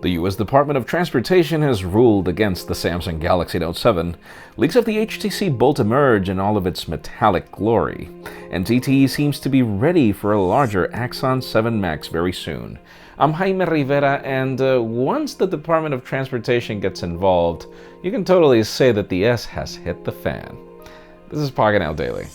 The U.S. Department of Transportation has ruled against the Samsung Galaxy Note 7. Leaks of the HTC Bolt emerge in all of its metallic glory, and ZTE seems to be ready for a larger Axon 7 Max very soon. I'm Jaime Rivera, and once the Department of Transportation gets involved, you can totally say that the S has hit the fan. This is Pocketnow Daily.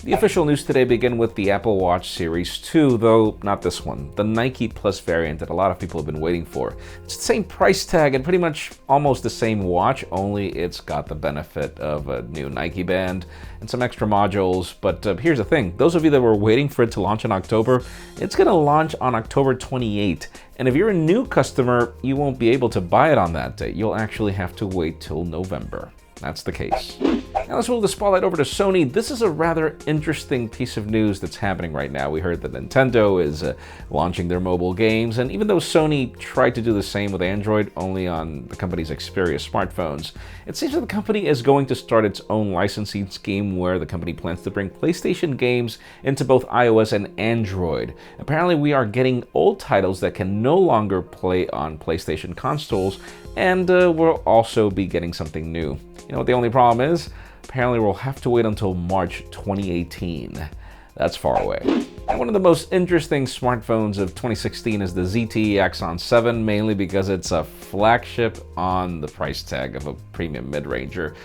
The official news today begin with the Apple Watch Series 2, though not this one, the Nike Plus variant that a lot of people have been waiting for. It's the same price tag and pretty much almost the same watch, only it's got the benefit of a new Nike band and some extra modules. But here's the thing, those of you that were waiting for it to launch in October, it's going to launch on October 28th. And if you're a new customer, you won't be able to buy it on that date. You'll actually have to wait till November. That's the case. Now let's move the spotlight over to Sony. This is a rather interesting piece of news that's happening right now. We heard that Nintendo is launching their mobile games, and even though Sony tried to do the same with Android, only on the company's Xperia smartphones, it seems that the company is going to start its own licensing scheme where the company plans to bring PlayStation games into both iOS and Android. Apparently we are getting old titles that can no longer play on PlayStation consoles, and we'll also be getting something new. You know what the only problem is? Apparently we'll have to wait until March 2018. That's far away. And one of the most interesting smartphones of 2016 is the ZTE Axon 7, mainly because it's a flagship on the price tag of a premium mid-ranger.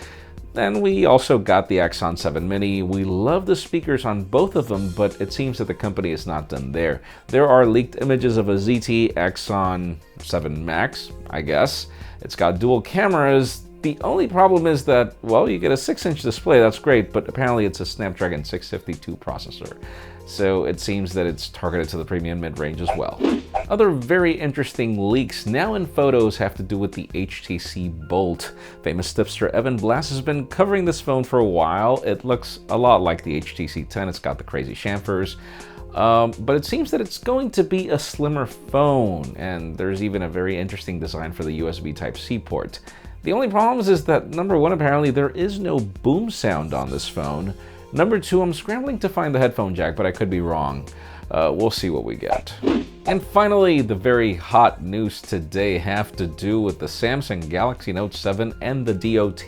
Then we also got the Axon 7 Mini. We love the speakers on both of them, but it seems that the company is not done there. There are leaked images of a ZTE Axon 7 Max, I guess. It's got dual cameras. The only problem is that, well, you get a 6-inch display, that's great, but apparently it's a Snapdragon 652 processor. So it seems that it's targeted to the premium mid-range as well. Other very interesting leaks now in photos have to do with the HTC Bolt. Famous tipster Evan Blass has been covering this phone for a while. It looks a lot like the HTC 10, it's got the crazy chamfers. But it seems that it's going to be a slimmer phone, and there's even a very interesting design for the USB Type-C port. The only problem is that, number one, apparently there is no boom sound on this phone. Number two, I'm scrambling to find the headphone jack, but I could be wrong. We'll see what we get. And finally, the very hot news today have to do with the Samsung Galaxy Note 7 and the DOT,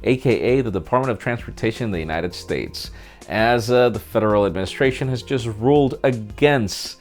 aka the Department of Transportation in the United States, as the federal administration has just ruled against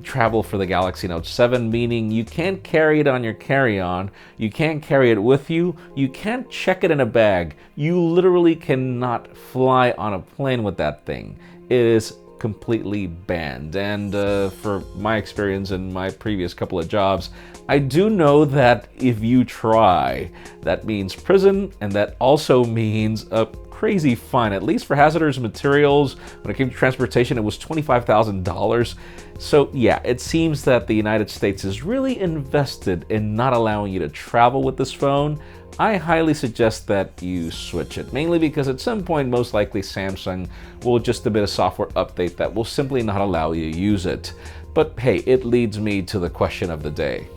travel for the Galaxy Note 7, meaning you can't carry it on your carry-on, you can't carry it with you, you can't check it in a bag, you literally cannot fly on a plane with that thing. It is completely banned, and for my experience in my previous couple of jobs, I do know that if you try, that means prison, and that also means a crazy fine. At least for hazardous materials, when it came to transportation, it was $25,000. So yeah, it seems that the United States is really invested in not allowing you to travel with this phone. I highly suggest that you switch it, mainly because at some point, most likely Samsung will just submit a software update that will simply not allow you to use it. But hey, it leads me to the question of the day.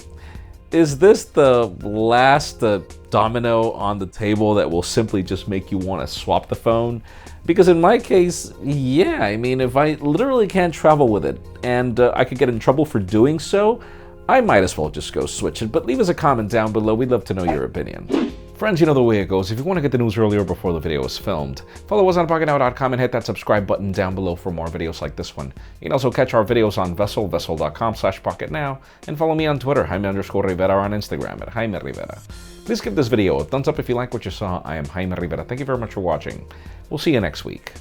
Is this the last domino on the table that will simply just make you want to swap the phone? Because in my case, yeah, I mean, if I literally can't travel with it and I could get in trouble for doing so, I might as well just go switch it. But leave us a comment down below. We'd love to know your opinion. Friends, you know the way it goes. If you want to get the news earlier before the video is filmed, follow us on Pocketnow.com and hit that subscribe button down below for more videos like this one. You can also catch our videos on vessel.com/Pocketnow, and follow me on Twitter, Jaime_Rivera, or on Instagram at Jaime Rivera. Please give this video a thumbs up if you like what you saw. I am Jaime Rivera. Thank you very much for watching. We'll see you next week.